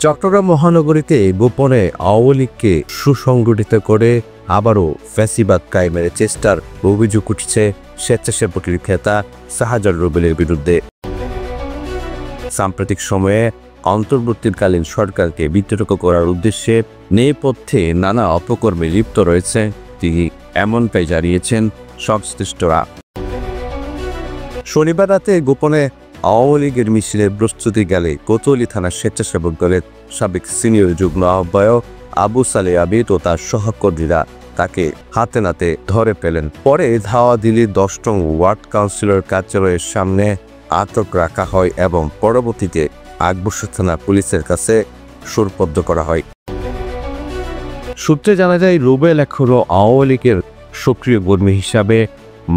চট্টগ্রাম মহানগরীতে গোপনে আওয়ামী লীগকে সুসংগঠিত করে আবারও ফ্যাসিবাদ কায়েমের চেষ্টার অভিযোগ উঠছে স্বেচ্ছাসেবকের নেতা শাহজাহান রুবেলের বিরুদ্ধে। সাম্প্রতিক সময়ে অন্তর্বর্তীকালীন সরকারকে বিতর্ক করার উদ্দেশ্যে নেপথ্যে নানা অপকর্মে লিপ্ত রয়েছে তিনি, এমনটাই জানিয়েছেন সংশ্লিষ্টরা। শনিবার রাতে গোপনে আওয়ামী লীগের মিছিলের প্রস্তুতি গেলে কোতোয়ালি থানার স্বেচ্ছাসেবক দলের সাবেক সিনিয়র যুগ্ম আহ্বায়ক আবু সালে আবিদ ও তার সহকর্মীরা তাকে হাতে নাতে ধরে পেলেন। পরে ধাওয়া দিল্লি 10 নং ওয়ার্ড কাউন্সিলর কার্যালয়ের সামনে আটক রাখা হয় এবং পরবর্তীতে আকবরশাহ থানা পুলিশের কাছে সোপর্দ করা হয়। সূত্রে জানা যায়, রুবেল এখনও আওয়ামী লীগের সক্রিয় কর্মী হিসাবে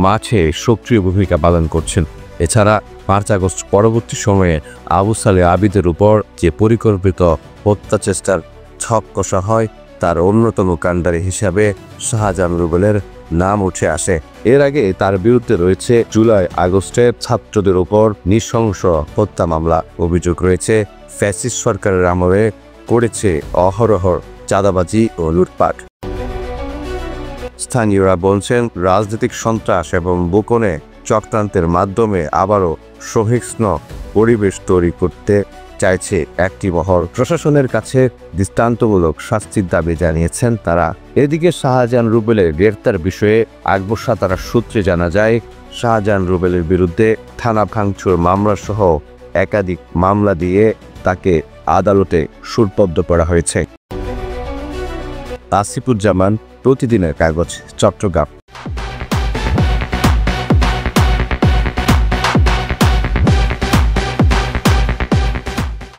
মাঠে সক্রিয় ভূমিকা পালন করছেন। এছাড়া 5 আগস্ট পরবর্তী সময়ে আবু সালে আবিদের উপর যে পরিকল্পিত হত্যাচেষ্টার ছক কষা হয় তার অন্যতম কাণ্ডারি হিসাবে শাহজাহান রুবেলের নাম উঠে আসে। এর আগে তার বিরুদ্ধে রয়েছে জুলাই আগস্টে ছাত্রদের উপর নৃশংস হত্যা মামলা। অভিযোগ রয়েছে ফ্যাসিস্ট সরকারের আমলে করেছে অহরহ চাঁদাবাজি ও লুটপাট। স্থানীয়রা বলছেন, রাজনৈতিক সন্ত্রাস এবং গোপনে চক্রান্তের মাধ্যমে আবারও সহিংস পরিবেশ তৈরি করতে চাইছে একটি মহল। প্রশাসনের কাছে দৃষ্টান্তমূলক শাস্তির দাবি জানিয়েছেন তারা। এদিকে শাহজাহান রুবেলের গ্রেফতার বিষয়ে আকবরশাহ থানার সূত্রে জানা যায়, শাহজাহান রুবেলের বিরুদ্ধে থানা ভাঙচুর মামলা সহ একাধিক মামলা দিয়ে তাকে আদালতে সোপর্দ করা হয়েছে। আসিফুজ্জামান, প্রতিদিনের কাগজ, চট্টগ্রাম।